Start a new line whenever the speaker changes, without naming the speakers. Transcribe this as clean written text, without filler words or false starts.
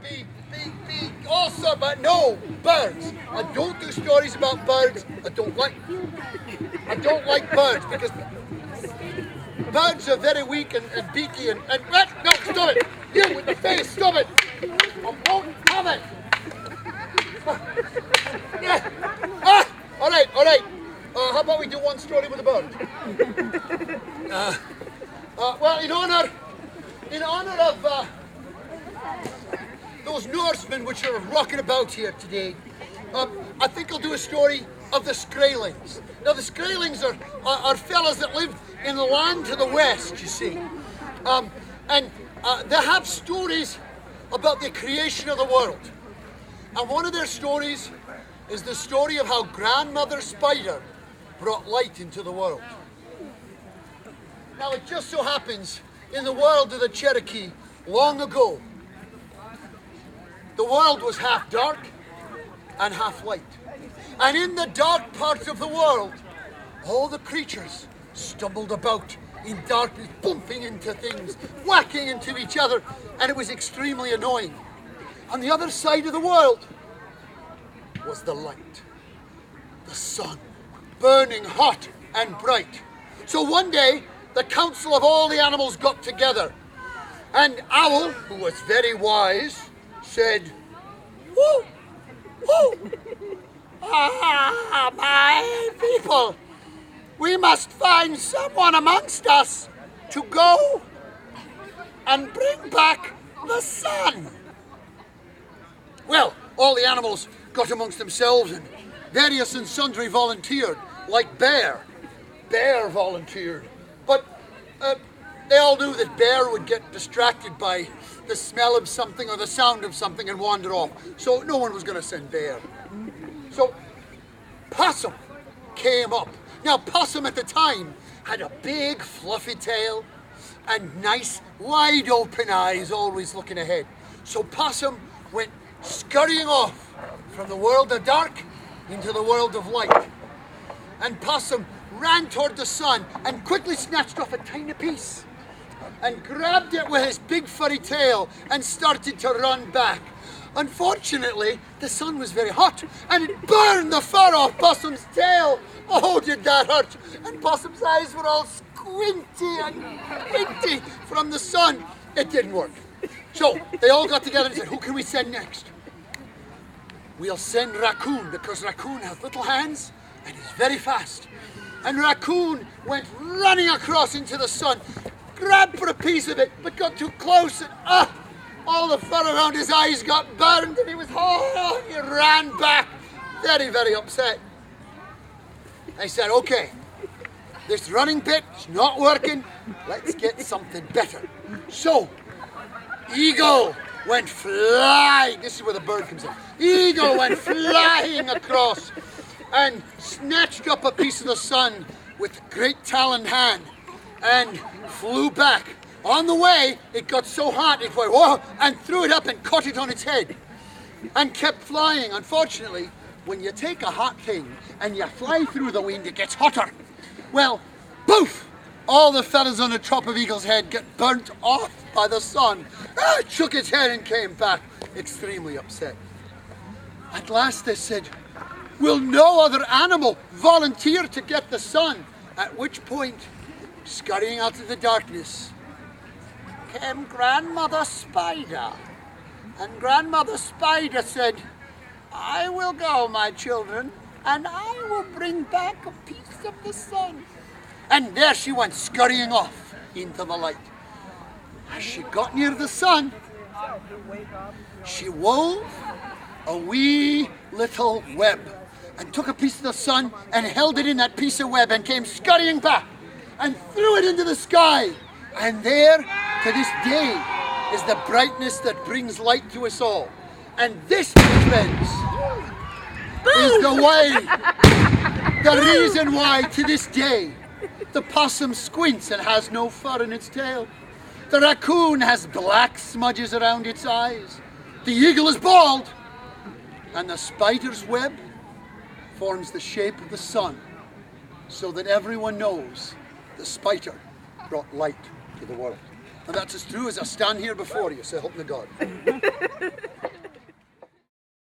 will be awesome, but no, birds. I don't do stories about birds. I don't like birds because birds are very weak and beaky and what? No, stop it! You with the face, stop it! I won't have it! Yeah. All right. How about we do one story with a bird? Well, in honor of those Norsemen which are rocking about here today, I think I'll do a story of the Skraelings. Now, the Skraelings are fellas that live in the land to the west, you see. And they have stories about the creation of the world. And one of their stories is the story of how Grandmother Spider brought light into the world. Now, it just so happens, in the world of the Cherokee, long ago, the world was half dark and half light. And in the dark parts of the world, all the creatures stumbled about in darkness, bumping into things, whacking into each other, and it was extremely annoying. On the other side of the world was the light, the sun, burning hot and bright. So one day, the council of all the animals got together, and Owl, who was very wise, said, "Woo! Woo! My people, we must find someone amongst us to go and bring back the sun." Well, all the animals got amongst themselves, and various and sundry volunteered, like Bear. Bear volunteered. But they all knew that Bear would get distracted by the smell of something or the sound of something and wander off. So no one was going to send Bear. So Possum came up. Now, Possum at the time had a big fluffy tail and nice wide open eyes, always looking ahead. So Possum went scurrying off from the world of dark into the world of light. And Possum ran toward the sun and quickly snatched off a tiny piece and grabbed it with his big furry tail and started to run back. Unfortunately, the sun was very hot and it burned the fur off Possum's tail. Oh, did that hurt! And Possum's eyes were all squinty and squinty from the sun. It didn't work. So they all got together and said, "Who can we send next?" "We'll send Raccoon, because Raccoon has little hands and is very fast." And Raccoon went running across into the sun, grabbed for a piece of it, but got too close and all the fur around his eyes got burned and he ran back, very, very upset. I said, "Okay, this running bit is not working, let's get something better." So, Eagle went flying, this is where the bird comes in. Eagle went flying across and snatched up a piece of the sun with great taloned hand and flew back. On the way, it got so hot, it went, whoa, and threw it up and caught it on its head and kept flying. Unfortunately, when you take a hot thing and you fly through the wind, it gets hotter. Well, poof! All the feathers on the top of Eagle's head get burnt off by the sun. It shook its head and came back, extremely upset. At last they said, "Will no other animal volunteer to get the sun?" At which point, scurrying out of the darkness, came Grandmother Spider. And Grandmother Spider said, "I will go, my children, and I will bring back a piece of the sun." And there she went, scurrying off into the light. As she got near the sun, she wove a wee little web and took a piece of the sun and held it in that piece of web and came scurrying back and threw it into the sky. And there, to this day, is the brightness that brings light to us all. And this, my friends, is the way, the reason why, to this day, the possum squints and has no fur in its tail. The raccoon has black smudges around its eyes. The eagle is bald. And the spider's web forms the shape of the sun, so that everyone knows the spider brought light to the world. And that's as true as I stand here before you, so help me God.